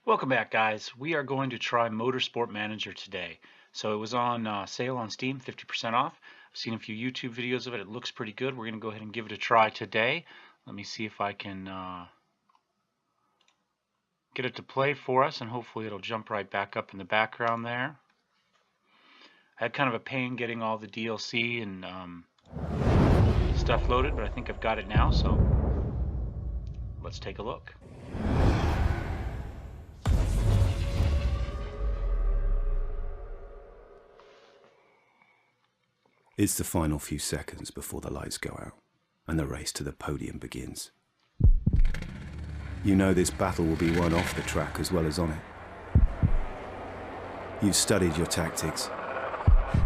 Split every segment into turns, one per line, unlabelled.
Welcome back, guys. We are going to try Motorsport Manager today. So it was on sale on Steam, 50% off. I've seen a few YouTube videos of it. It looks pretty good. We're going to go ahead and give it a try today. Let me see if I can get it to play for us, and hopefully it'll jump right back up in the background there. I had kind of a pain getting all the DLC and stuff loaded, but I think I've got it now, so let's take a look.
It's the final few seconds before the lights go out, and the race to the podium begins. You know this battle will be won off the track as well as on it. You've studied your tactics,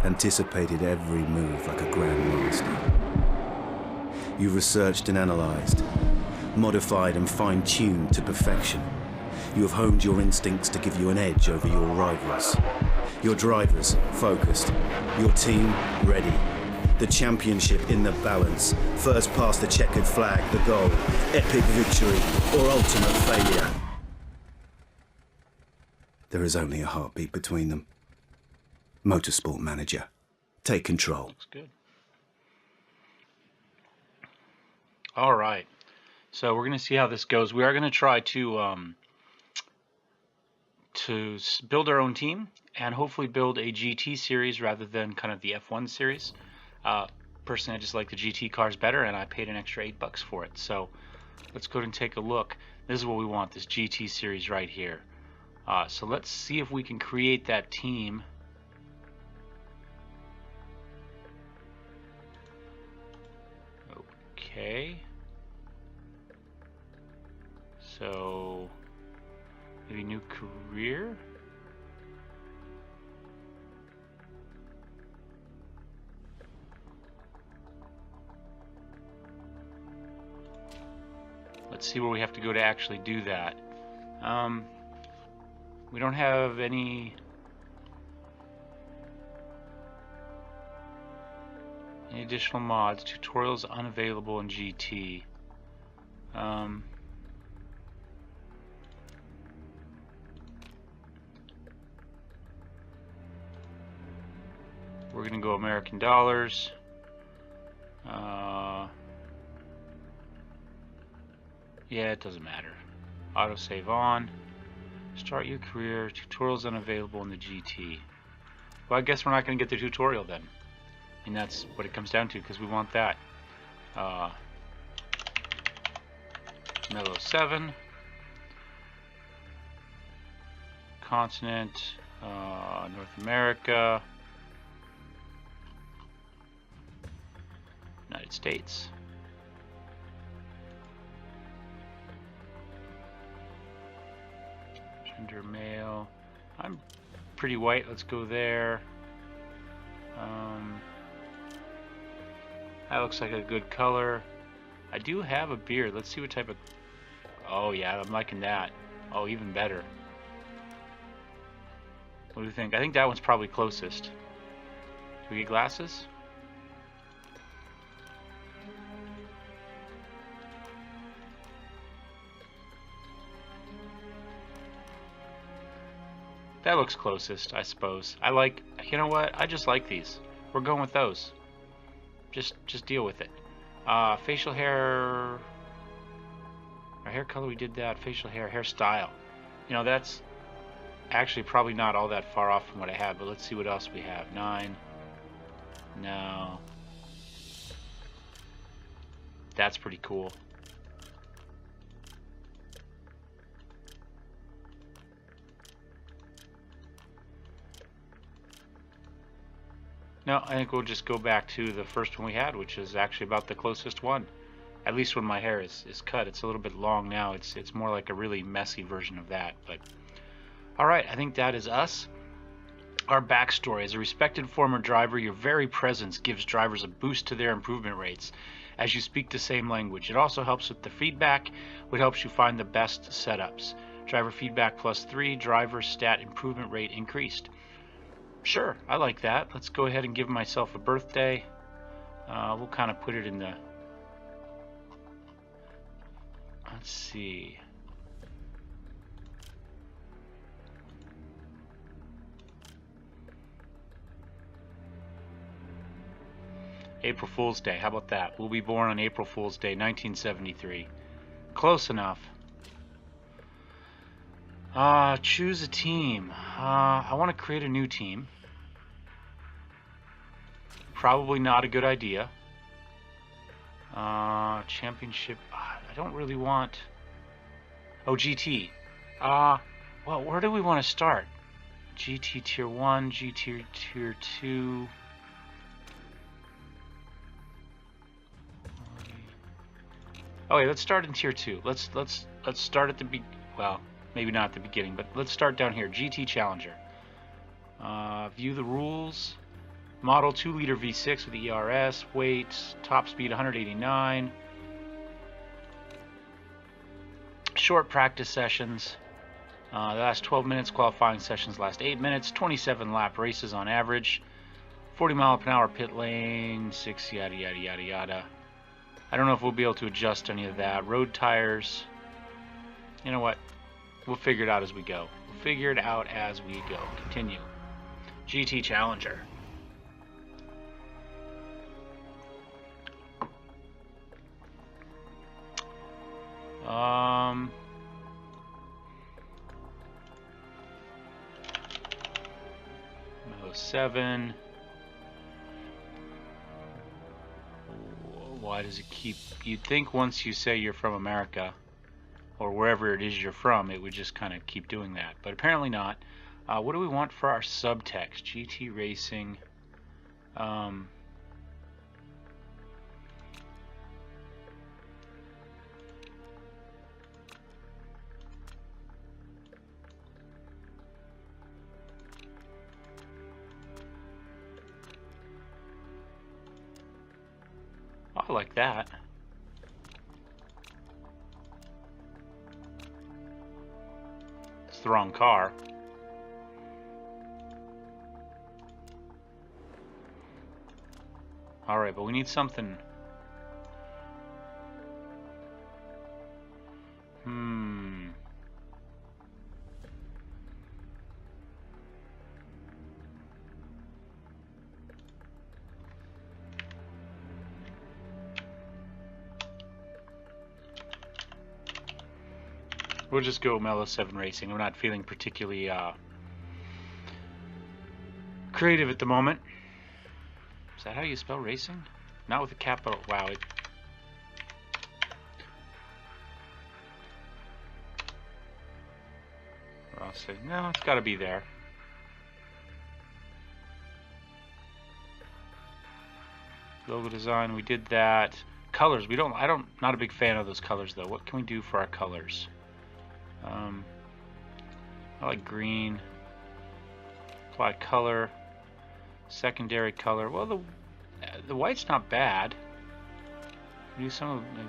anticipated every move like a grandmaster. You've researched and analyzed, modified and fine-tuned to perfection. You have honed your instincts to give you an edge over your rivals. Your drivers focused, your team ready. The championship in the balance. First past the checkered flag, the goal. Epic victory or ultimate failure. There is only a heartbeat between them. Motorsport Manager. Take control.
Looks good. All right. So we're going to see how this goes. We are going to try to build our own team and hopefully build a GT series rather than kind of the F1 series. Personally, I just like the GT cars better, and I paid an extra $8 for it. So let's go ahead and take a look. This is what we want, this GT series right here. So let's see if we can create that team. Okay. So maybe new career. Let's see where we have to go to actually do that. We don't have any additional mods. Tutorials unavailable in GT. We're gonna go American dollars. Yeah, it doesn't matter. Autosave on. Start your career. Tutorials unavailable in the GT. Well, I guess we're not going to get the tutorial then. And that's what it comes down to, because we want that. Mellowseven. Continent. North America. United States. Gender male. I'm pretty white. Let's go there. That looks like a good color. I do have a beard. Let's see what type of... Oh yeah, I'm liking that. Oh, even better. What do you think? I think that one's probably closest. Do we get glasses? That looks closest, I suppose. I like, you know what? I just like these. We're going with those. Just deal with it. Facial hair, our hair color, we did that. Facial hair, hairstyle. You know, that's actually probably not all that far off from what I had, but let's see what else we have. 9. No. That's pretty cool. No, I think we'll just go back to the first one we had, which is actually about the closest one. At least when my hair is cut. It's a little bit long now. It's more like a really messy version of that. But alright, I think that is us. Our backstory. As a respected former driver, your very presence gives drivers a boost to their improvement rates as you speak the same language. It also helps with the feedback, which helps you find the best setups. Driver feedback +3, driver stat improvement rate increased. Sure, I like that. Let's go ahead and give myself a birthday. We'll kind of put it in the... Let's see. April Fool's Day. How about that? We'll be born on April Fool's Day, 1973. Close enough. Choose a team. I want to create a new team. Probably not a good idea. Championship. I don't really want... Oh, GT. Well, where do we want to start? GT Tier 1, GT Tier 2... Okay, let's start in Tier 2. Let's start at the well, maybe not at the beginning, but let's start down here. GT Challenger. View the rules. Model 2-liter V6 with ERS. Weight. Top speed 189. Short practice sessions. The last 12 minutes. Qualifying sessions last 8 minutes. 27 lap races on average. 40 mile per hour pit lane. 6 yada yada yada yada. I don't know if we'll be able to adjust any of that. Road tires. You know what? We'll figure it out as we go. We'll figure it out as we go. Continue. GT Challenger. Mellowseven. Why does it keep... You'd think once you say you're from America, or wherever it is you're from, it would just kind of keep doing that. But apparently not. What do we want for our subtext? GT Racing. I like that. It's the wrong car. Alright, but we need something. We'll just go Mellowseven Racing. I'm not feeling particularly creative at the moment. Is that how you spell racing? Not with a capital. Wow. I'll say no. It's got to be there. Logo design. We did that. Colors. We don't. Not a big fan of those colors though. What can we do for our colors? I like green. Apply color. Secondary color. Well, the white's not bad. Use some of maybe.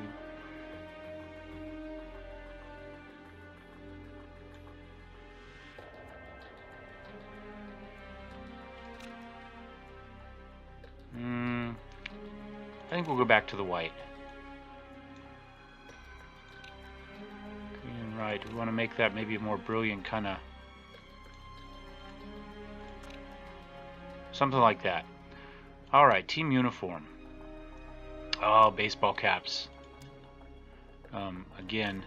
I think we'll go back to the white. Green, right. We want to make that maybe a more brilliant kind of. Something like that. Alright, team uniform. Oh, baseball caps. Again.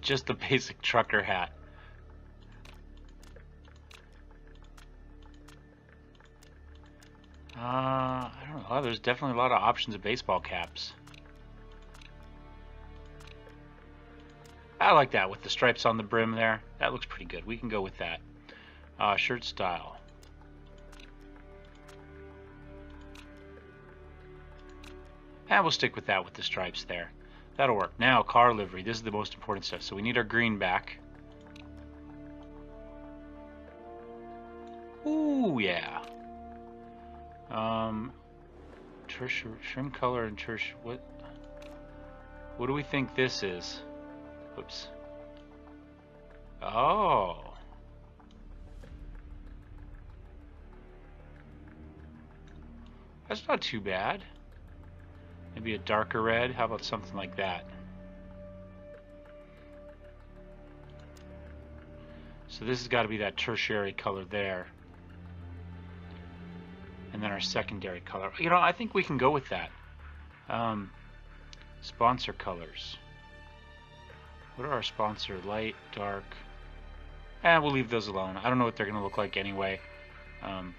Just the basic trucker hat. I don't know. There's definitely a lot of options of baseball caps. I like that with the stripes on the brim there. That looks pretty good. We can go with that. Shirt style. And we'll stick with that with the stripes there. That'll work. Now, car livery. This is the most important stuff. So we need our green back. Ooh, yeah. Trim color and church. What do we think this is? Oops. Oh. That's not too bad. Maybe a darker red. How about something like that? So this has got to be that tertiary color there. And then our secondary color. You know, I think we can go with that. Sponsor colors. What are our sponsor? Light, dark. We'll leave those alone. I don't know what they're going to look like anyway. Let's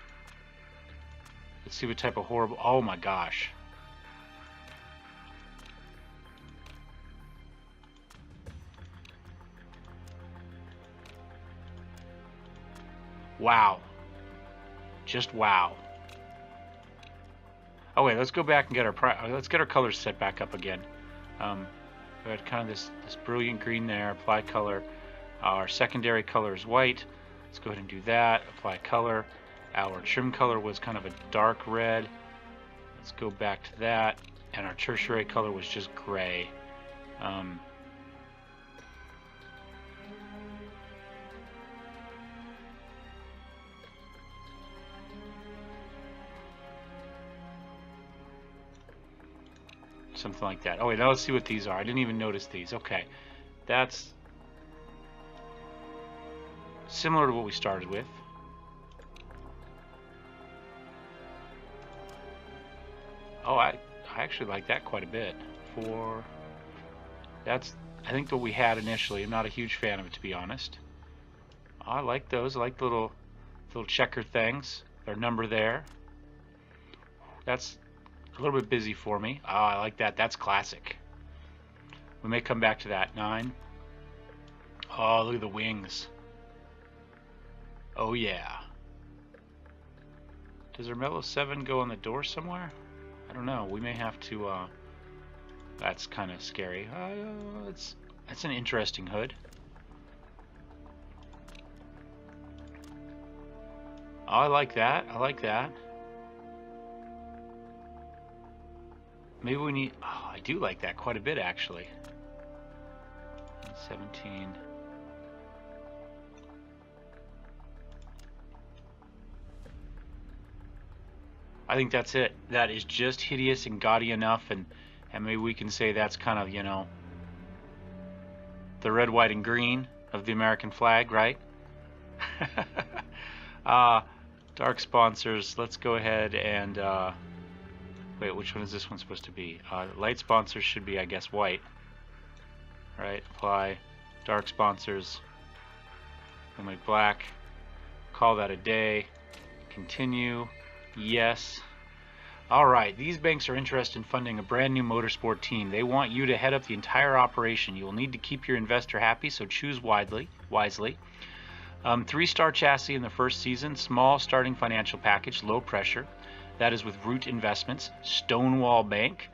see what type of horrible... Oh my gosh. Wow. Just wow. Oh wait, let's go back and get our colors set back up again. We had kind of this brilliant green there. Apply color. Our secondary color is white. Let's go ahead and do that. Apply color. Our trim color was kind of a dark red. Let's go back to that. And our tertiary color was just gray. Something like that. Oh wait, now let's see what these are. I didn't even notice these. Okay, that's similar to what we started with. Oh, I actually like that quite a bit. That's, I think, what we had initially. I'm not a huge fan of it, to be honest. I like those. I like the little checker things. Their number there. That's a little bit busy for me. Oh, I like that. That's classic. We may come back to that. 9. Oh, look at the wings. Oh, yeah. Does our Mellowseven go on the door somewhere? I don't know. We may have to... that's kind of scary. That's an interesting hood. Oh, I like that. I like that. Maybe we need... Oh, I do like that quite a bit, actually. 17. I think that's it. That is just hideous and gaudy enough, and maybe we can say that's kind of, you know, the red, white, and green of the American flag, right? Dark sponsors. Let's go ahead and... wait, which one is this one supposed to be? Light sponsors should be, I guess, white. Right, apply. Dark sponsors. We'll make black. Call that a day. Continue. Yes. Alright, these banks are interested in funding a brand new motorsport team. They want you to head up the entire operation. You will need to keep your investor happy, so choose wisely. 3-star chassis in the first season. Small starting financial package. Low pressure. That is with Root Investments, Stonewall Bank,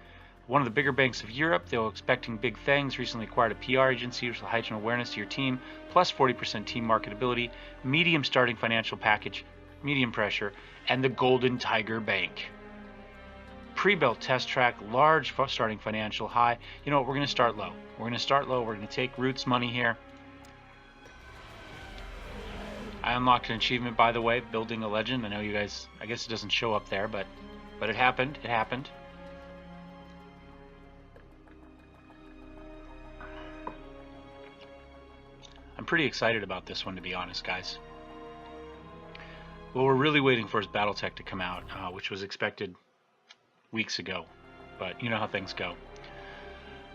one of the bigger banks of Europe. They were expecting big things. Recently acquired a PR agency which will heighten awareness to your team, plus 40% team marketability, medium starting financial package, medium pressure, and the Golden Tiger Bank. Pre-built test track, large starting financial, high. You know what? We're going to start low. We're going to start low. We're going to take Root's money here. I unlocked an achievement, by the way, building a legend. I know you guys, I guess it doesn't show up there, but it happened. It happened. I'm pretty excited about this one, to be honest, guys. What we're really waiting for is Battletech to come out, which was expected weeks ago, but you know how things go.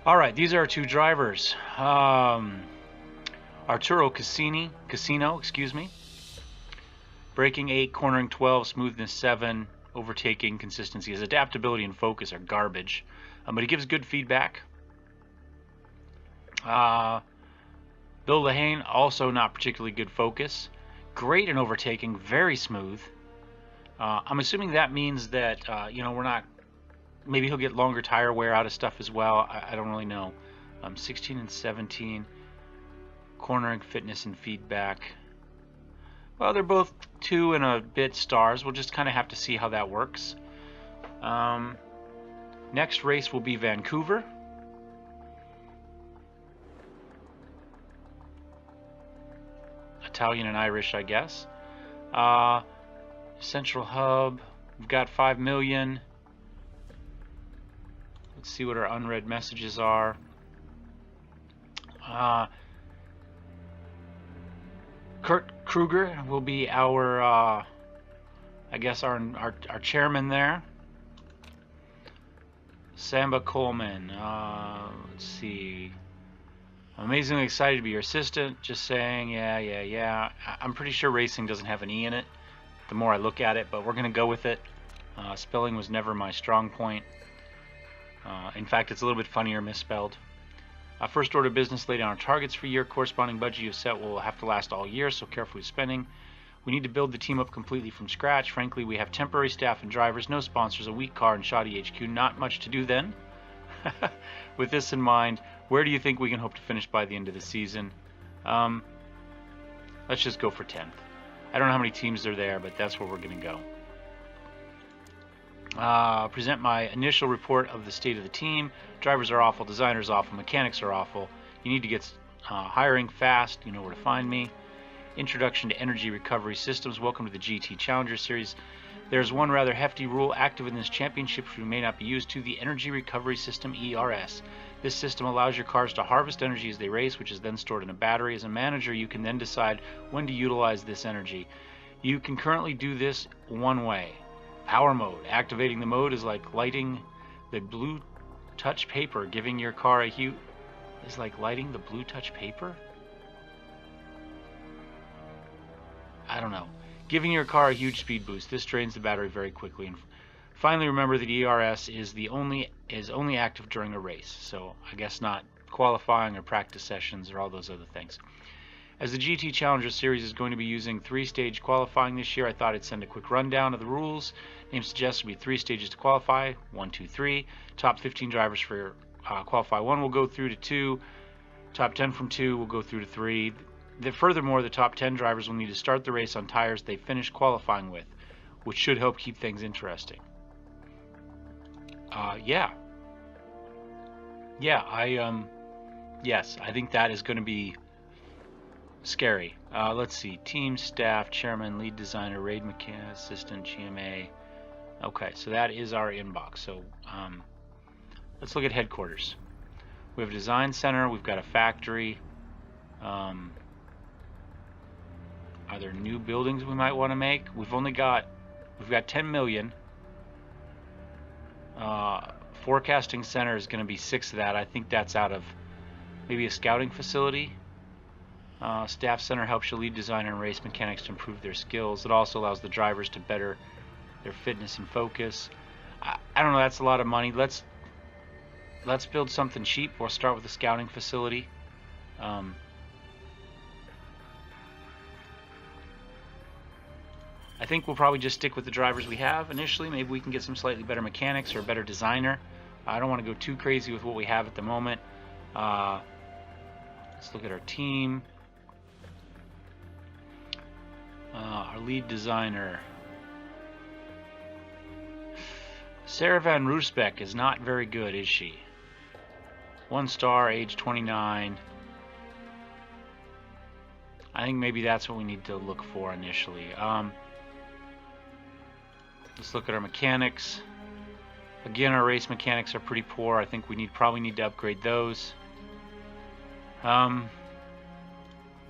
All right, these are our two drivers. Arturo Casino, excuse me. Braking 8, cornering 12, smoothness 7, overtaking, consistency. His adaptability and focus are garbage, but he gives good feedback. Bill Lehane, also not particularly good focus. Great in overtaking, very smooth. I'm assuming that means that, you know, we're not... Maybe he'll get longer tire wear out of stuff as well. I don't really know. 16 and 17. Cornering, fitness, and feedback. Well, they're both 2 and a bit stars. We'll just kind of have to see how that works. Next race will be Vancouver. Italian and Irish, I guess. Central hub. We've got 5 million. Let's see what our unread messages are. Kurt Kruger will be our, I guess, our chairman there. Samba Coleman, let's see. I'm amazingly excited to be your assistant. Just saying, yeah. I'm pretty sure racing doesn't have an E in it, the more I look at it, but we're going to go with it. Spelling was never my strong point. In fact, it's a little bit funnier misspelled. First order of business, lay down our targets for year. Corresponding budget you've set will have to last all year, so careful with spending. We need to build the team up completely from scratch. Frankly, we have temporary staff and drivers, no sponsors, a weak car, and shoddy HQ. Not much to do then. With this in mind, where do you think we can hope to finish by the end of the season? Let's just go for 10th. I don't know how many teams are there, but that's where we're going to go. Present my initial report of the state of the team. Drivers are awful, designers awful, mechanics are awful. You need to get hiring fast. You know where to find me. Introduction to Energy Recovery Systems. Welcome to the GT Challenger Series. There's one rather hefty rule active in this championship which may not be used to, the Energy Recovery System, ERS. This system allows your cars to harvest energy as they race, which is then stored in a battery. As a manager, you can then decide when to utilize this energy. You can currently do this one way. Power mode. Activating the mode is like lighting the blue touch paper, giving your car a huge... Is like lighting the blue touch paper? I don't know. Giving your car a huge speed boost. This drains the battery very quickly. And finally, remember that ERS is only active during a race. So I guess not qualifying or practice sessions or all those other things. As the GT Challenger Series is going to be using 3-stage qualifying this year, I thought I'd send a quick rundown of the rules. Name suggests will be 3 stages to qualify, 1, 2, 3. Top 15 drivers for qualify 1 will go through to 2. Top 10 from 2 will go through to 3. Furthermore, the top 10 drivers will need to start the race on tires they finished qualifying with, which should help keep things interesting. Yes, I think that is going to be scary. Let's see. Team, staff, chairman, lead designer, raid mechanic, assistant, GMA. Okay, so that is our inbox. So let's look at headquarters. We have a design center. We've got a factory. Are there new buildings we might want to make? We've got 10 million. Forecasting center is going to be 6 of that. I think that's out of maybe a scouting facility. Staff center helps your lead designer and race mechanics to improve their skills. It also allows the drivers to better their fitness and focus. I don't know. That's a lot of money. Let's build something cheap. We'll start with the scouting facility. I think we'll probably just stick with the drivers we have initially. Maybe we can get some slightly better mechanics or a better designer. I don't want to go too crazy with what we have at the moment. Let's look at our team. Our lead designer. Sarah Van Roosbeck is not very good, is she? 1 star, age 29. I think maybe that's what we need to look for initially. Let's look at our mechanics. Again, our race mechanics are pretty poor. I think we probably need to upgrade those.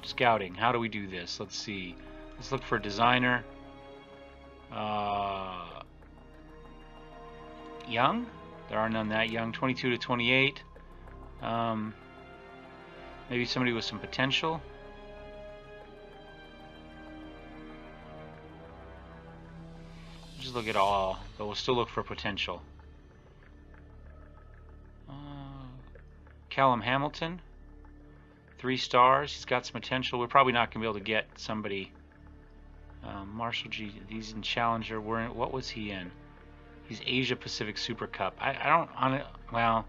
Scouting. How do we do this? Let's see. Let's look for a designer. Young? There are none that young. 22 to 28. Maybe somebody with some potential. Just look at all, but we'll still look for potential. Callum Hamilton, 3 stars. He's got some potential. We're probably not going to be able to get somebody. Marshall G. He's in Challenger. What was he in? He's Asia Pacific Super Cup. I don't. Well,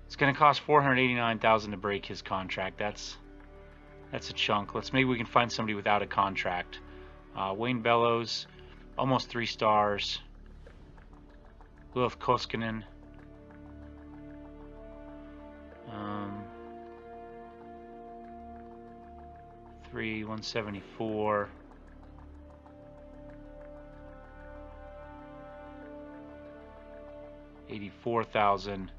it's going to cost $489,000 to break his contract. That's a chunk. Maybe we can find somebody without a contract. Wayne Bellows. Almost 3 stars. Wilf Koskinen. 174. $84,000.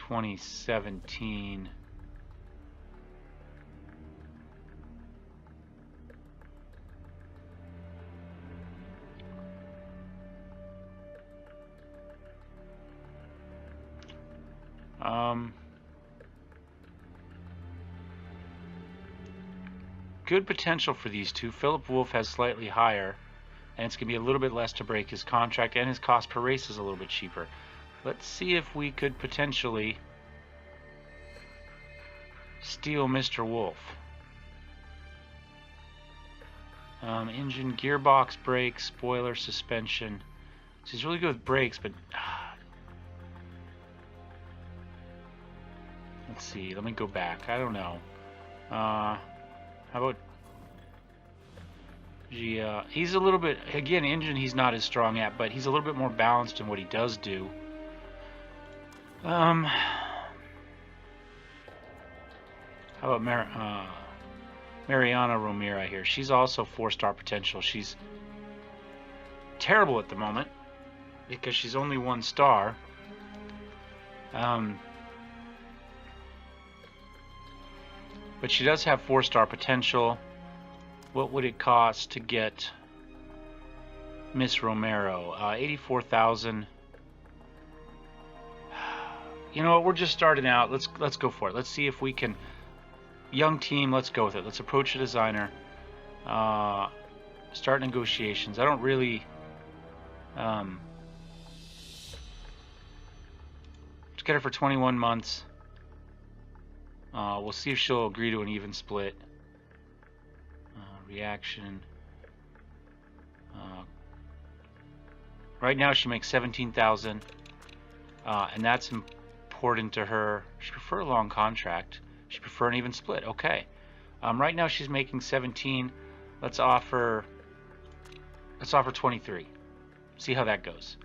2017. Good potential for these two. Philip Wolf has slightly higher, and it's going to be a little bit less to break his contract, and his cost per race is a little bit cheaper. Let's see if we could potentially steal Mr. Wolf. Engine, gearbox, brakes, spoiler, suspension. So he's really good with brakes, but let's see. Let me go back. I don't know. How about he's a little bit, again, engine he's not as strong at, but he's a little bit more balanced in what he does do. How about Mariana Romera here? She's also 4-star potential. She's terrible at the moment because she's only 1 star. But she does have 4-star potential. What would it cost to get Miss Romero? 84,000. You know what? We're just starting out. Let's go for it. Let's see if we can. Young team. Let's go with it. Let's approach a designer. Start negotiations. I don't really. Let's get her for 21 months. We'll see if she'll agree to an even split. Reaction. Right now she makes 17,000, and that's important to her. She prefer a long contract. She prefer an even split. Okay. Right now she's making 17. Let's offer 23. See how that goes.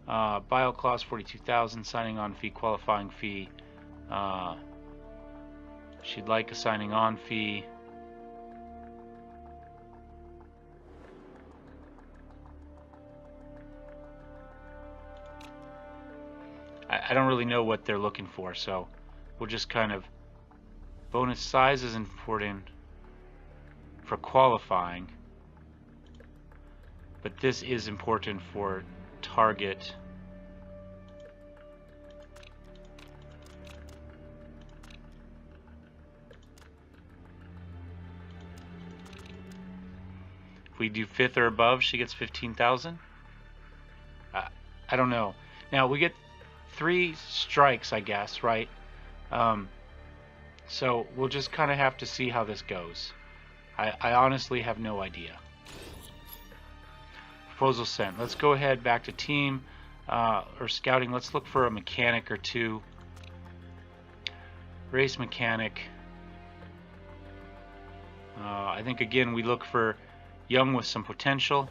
Bio clause 42,000. Signing on fee, qualifying fee. She'd like a signing on fee. I don't really know what they're looking for, so we'll just kind of. Bonus size is important for qualifying, but this is important for target. If we do 5th or above, she gets 15,000. I don't know. Now we get 3 strikes, I guess, right? So we'll just kind of have to see how this goes. I honestly have no idea. Proposal sent. Let's go ahead back to team or scouting. Let's look for a mechanic or 2. Race mechanic. I think again we look for young with some potential.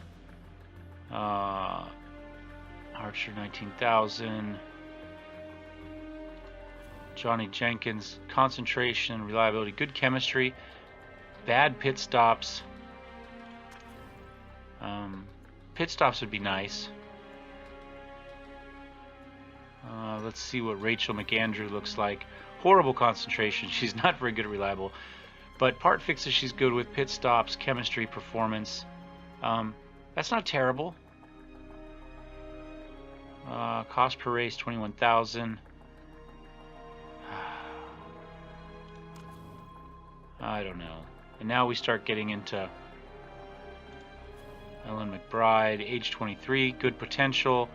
Archer 19,000. Johnny Jenkins, concentration, reliability, good chemistry, bad pit stops. Pit stops would be nice. Let's see what Rachel Mcandrew looks like. Horrible concentration. She's not very good at reliable. But part fixes she's good with. Pit stops, chemistry, performance. That's not terrible. Cost per race, 21,000. I don't know. And now we start getting into Ellen McBride, age 23, good potential.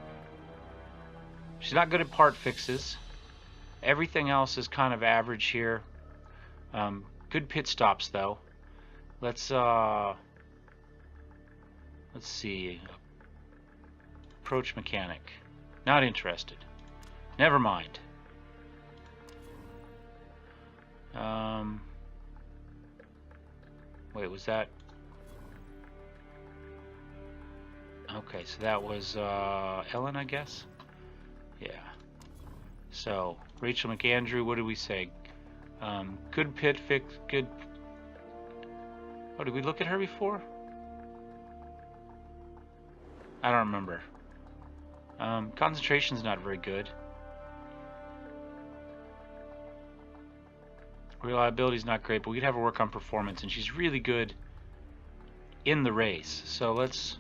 She's not good at part fixes. Everything else is kind of average here. Good pit stops though. Let's see. Approach mechanic. Not interested. Never mind. Wait, was that? Okay, so that was Ellen, I guess? Yeah. So, Rachel Mcandrew, what did we say? Good pit fix, good... Oh, did we look at her before? I don't remember. Concentration's not very good. Reliability's not great, but we'd have her work on performance, and she's really good in the race. So let's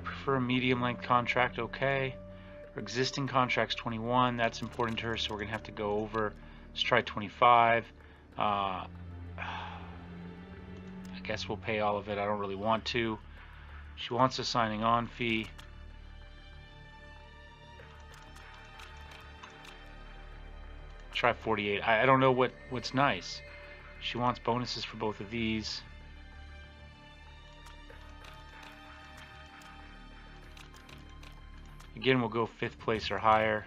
prefer a medium length contract. Okay. Her existing contract's 21. That's important to her, so we're gonna have to go over. Let's try 25. I guess we'll pay all of it. I don't really want to. She wants a signing on fee. Try 48. I don't know what's nice. She wants bonuses for both of these. Again, we'll go 5th place or higher.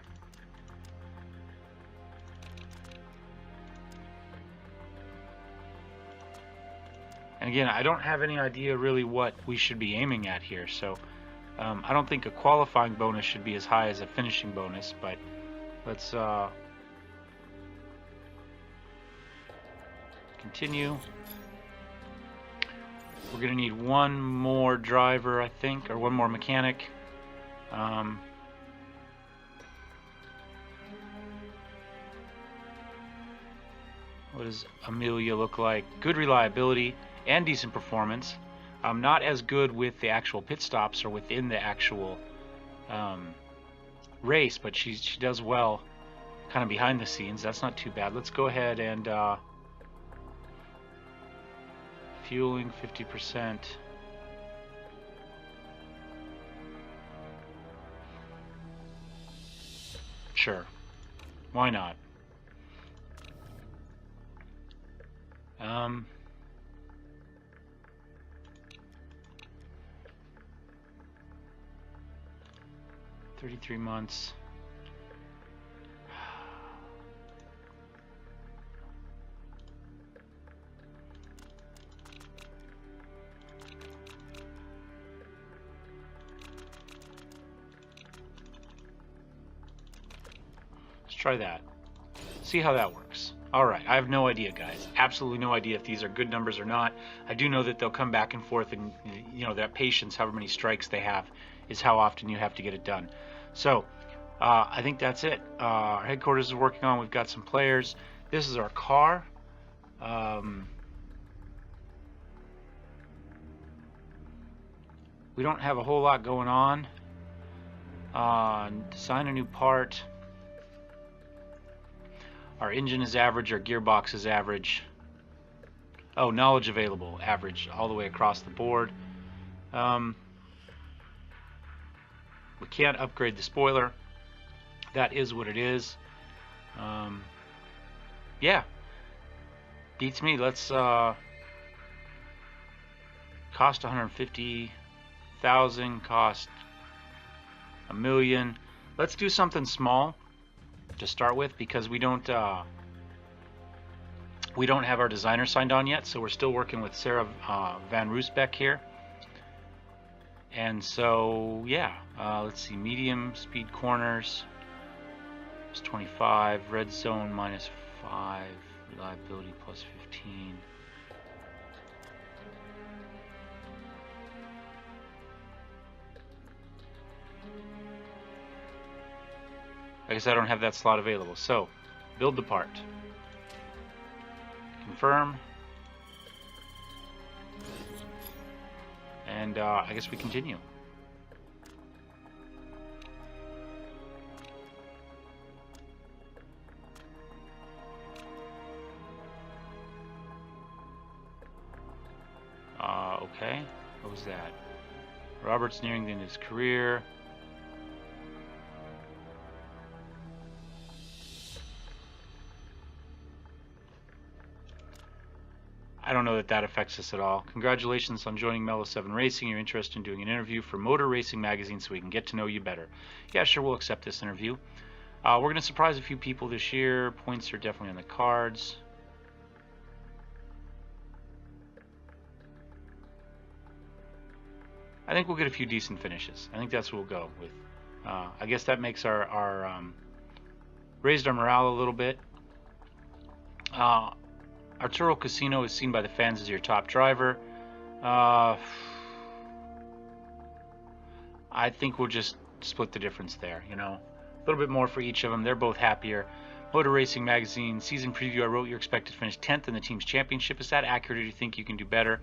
And again, I don't have any idea really what we should be aiming at here, so I don't think a qualifying bonus should be as high as a finishing bonus, but let's continue. We're going to need one more driver, I think, or one more mechanic. What does Amelia look like? Good reliability and decent performance. Not as good with the actual pit stops or within the actual race, but she does well kind of behind the scenes. That's not too bad. Let's go ahead and fueling 50%. Sure. Why not? Um, 33 months. Let's try that. See how that works. Alright, I have no idea, guys. Absolutely no idea if these are good numbers or not. I do know that they'll come back and forth, and you know, that patience, however many strikes they have, is how often you have to get it done. So, I think that's it. Our headquarters is working on. We've got some players. This is our car. We don't have a whole lot going on. Design a new part. Our engine is average. Our gearbox is average. Oh, knowledge available, average all the way across the board. We can't upgrade the spoiler. That is what it is. Yeah, beats me. Let's cost 150,000, cost $1 million. Let's do something small to start with, because we don't have our designer signed on yet, so we're still working with Sarah Van Roosbeck here. And so yeah, let's see, medium speed corners is 25, red zone -5, reliability +15. I guess I don't have that slot available. So, build the part. Confirm. And I guess we continue. Okay. What was that? Robert's nearing the end of his career. I don't know that that affects us at all. Congratulations on joining Mellowseven Racing. You're interested in doing an interview for Motor Racing Magazine so we can get to know you better. Yeah, sure, we'll accept this interview. We're going to surprise a few people this year. Points are definitely on the cards. I think we'll get a few decent finishes. I think that's what we'll go with. I guess that makes our raised our morale a little bit. Arturo Casino is seen by the fans as your top driver. I think we'll just split the difference there, you know. A little bit more for each of them. They're both happier. Motor Racing Magazine season preview. I wrote you're expected to finish 10th in the team's championship. Is that accurate, or do you think you can do better?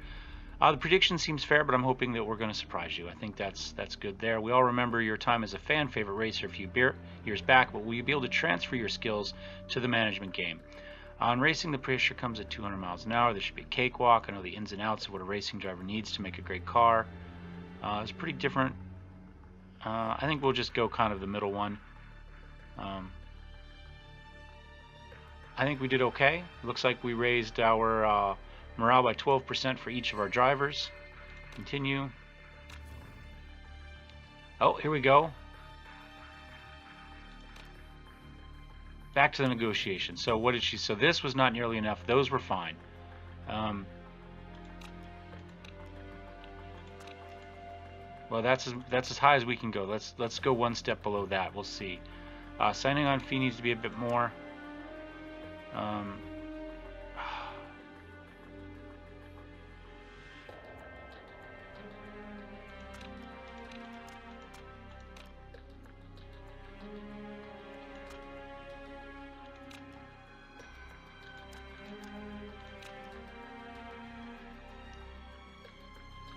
The prediction seems fair, but I'm hoping that we're going to surprise you. I think that's good there. We all remember your time as a fan favorite racer a few years back, but will you be able to transfer your skills to the management game? On racing, the pressure comes at 200 miles an hour. There should be a cakewalk. I know the ins and outs of what a racing driver needs to make a great car. It's pretty different. I think we'll just go kind of the middle one. I think we did okay. Looks like we raised our morale by 12% for each of our drivers. Continue. Oh, here we go. Back to the negotiation. So what did she... So this was not nearly enough. Those were fine. Well, that's as high as we can go. Let's go one step below that. We'll see. Signing on fee needs to be a bit more.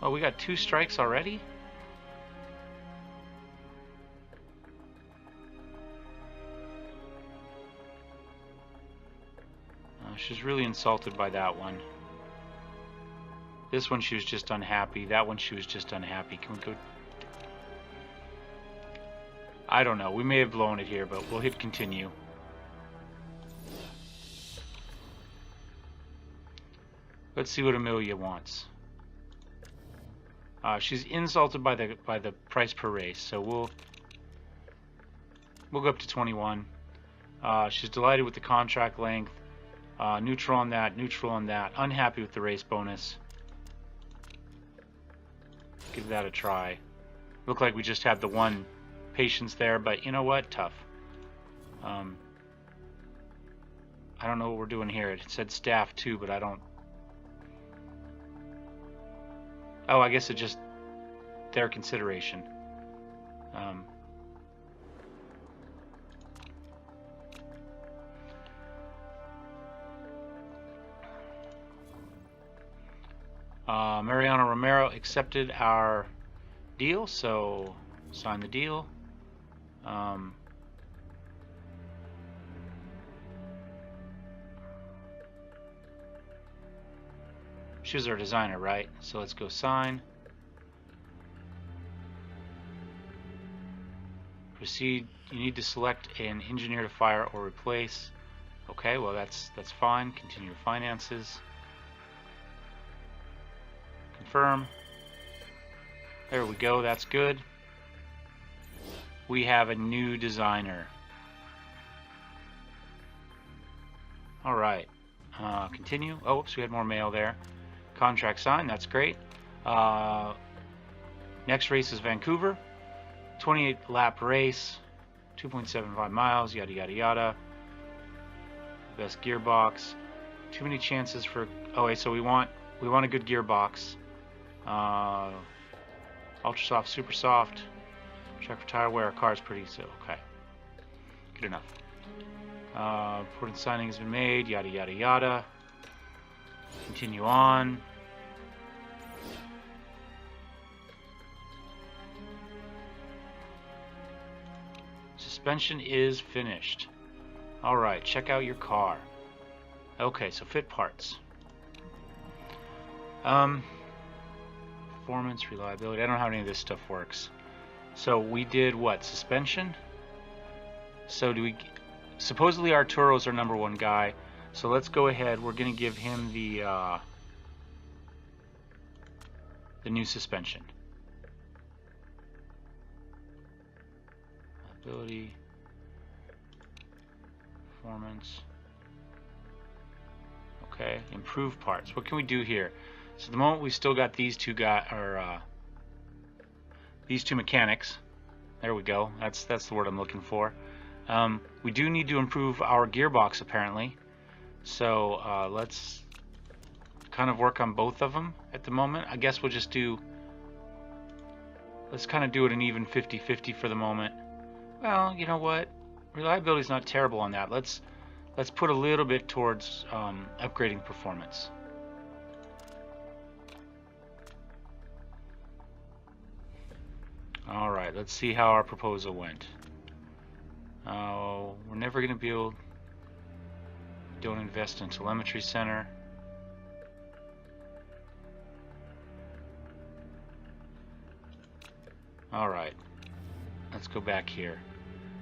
Oh, we got 2 strikes already? She's really insulted by that one. This one she was just unhappy. That one she was just unhappy. Can we go... I don't know. We may have blown it here, but we'll hit continue. Let's see what Amelia wants. She's insulted by the price per race, so we'll go up to 21. She's delighted with the contract length. Neutral on that, neutral on that. Unhappy with the race bonus. Give that a try. Looked like we just had the one patience there, but you know what? Tough. I don't know what we're doing here. It said staff too, but I don't... Oh, I guess it just... their consideration. Mariano Romero accepted our deal, so sign the deal. She was our designer, right? So let's go sign. Proceed. You need to select an engineer to fire or replace. Okay, well that's fine. Continue finances. Confirm. There we go. That's good. We have a new designer. All right. Continue. Oh, oops, we had more mail there. Contract signed. That's great. Next race is Vancouver. 28 lap race. 2.75 miles. Yada yada yada. Best gearbox. Too many chances for... Oh wait, so we want a good gearbox. Ultra soft, super soft. Check for tire wear. Our car's pretty, so okay. Good enough. Important signing has been made. Yada yada yada. Continue on. Suspension is finished. Alright, check out your car. Okay, so fit parts. Performance, reliability. I don't know how any of this stuff works. So we did what? Suspension? So do we... Supposedly Arturo's our #1 guy. So let's go ahead. We're going to give him the new suspension. Ability, performance. Okay, improve parts. What can we do here? So at the moment we still got these two these two mechanics. There we go. That's the word I'm looking for. We do need to improve our gearbox apparently. So let's kind of work on both of them at the moment. I guess we'll just do... Let's kind of do it an even 50-50 for the moment. Well, you know what? Reliability's not terrible on that. Let's let's put a little bit towards upgrading performance. Alright, let's see how our proposal went. We're never going to be able... Don't invest in telemetry center. Alright, let's go back here.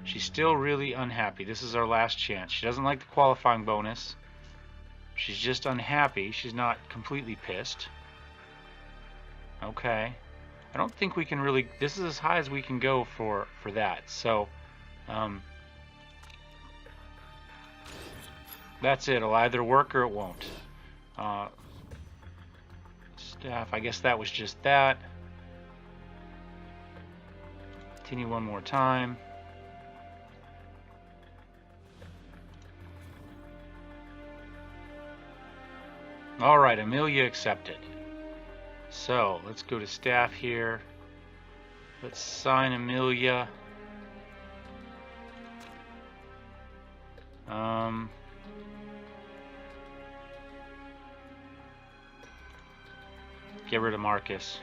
She's still really unhappy. This is our last chance. She doesn't like the qualifying bonus. She's just unhappy. She's not completely pissed. Okay. I don't think we can really... This is as high as we can go for that. So, that's it. It'll either work or it won't. Staff, I guess that was just that. Continue one more time. Alright, Amelia accepted. So, let's go to staff here. Let's sign Amelia. Get rid of Marcus.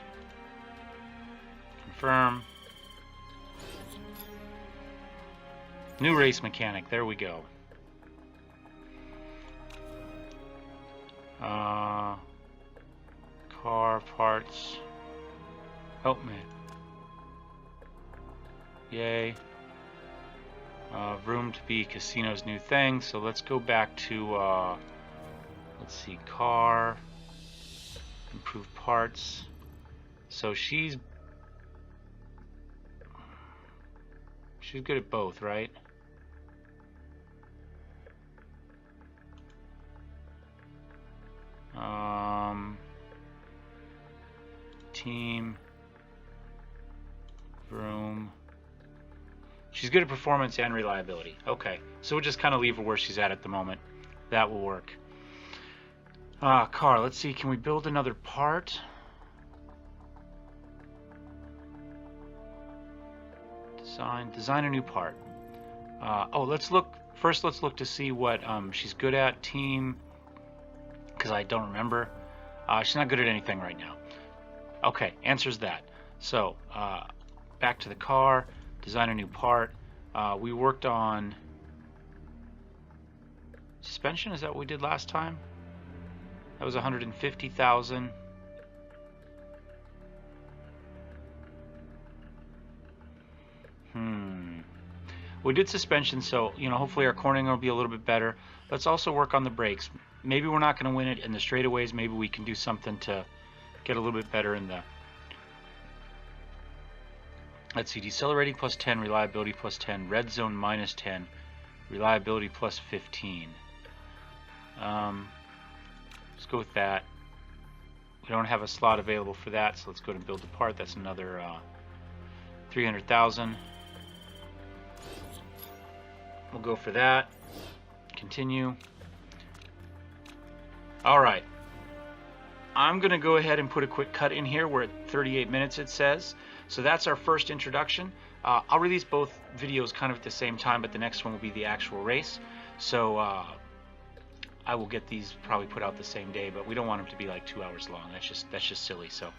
Confirm. New race mechanic. There we go. Car parts. Help me. Yay. Room to be casino's new thing. So let's go back to, let's see, car. Improve parts. So she's good at both, right? Team, room. She's good at performance and reliability. Okay, so we'll just kind of leave her where she's at the moment. That will work. Car, let's see, can we build another part? Design a new part. Let's look to see what she's good at. Team, because I don't remember. She's not good at anything right now. Okay, answers that. So, back to the car, design a new part. We worked on suspension, is that what we did last time? That was 150,000. We did suspension, so hopefully our cornering will be a little bit better. Let's also work on the brakes. Maybe we're not going to win it in the straightaways. Maybe we can do something to get a little bit better in the... Let's see, decelerating plus 10, reliability plus 10, red zone minus 10, reliability plus 15. Let's go with that. We don't have a slot available for that, so let's go to build a part. That's another 300,000. We'll go for that. Continue. Alright. I'm going to go ahead and put a quick cut in here. We're at 38 minutes, it says. So that's our first introduction. I'll release both videos kind of at the same time, but the next one will be the actual race. So I will get these probably put out the same day, but we don't want them to be like 2 hours long. That's just silly. So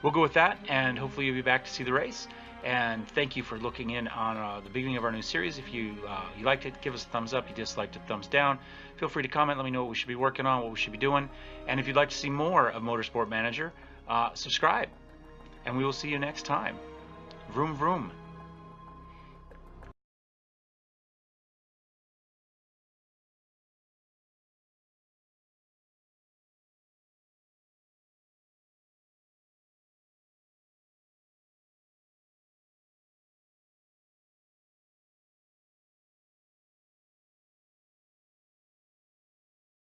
we'll go with that, and hopefully you'll be back to see the race. And thank you for looking in on the beginning of our new series. If you liked it, give us a thumbs up. If you disliked it, thumbs down. Feel free to comment. Let me know what we should be working on, what we should be doing. And if you'd like to see more of Motorsport Manager, subscribe. And we will see you next time. Vroom vroom.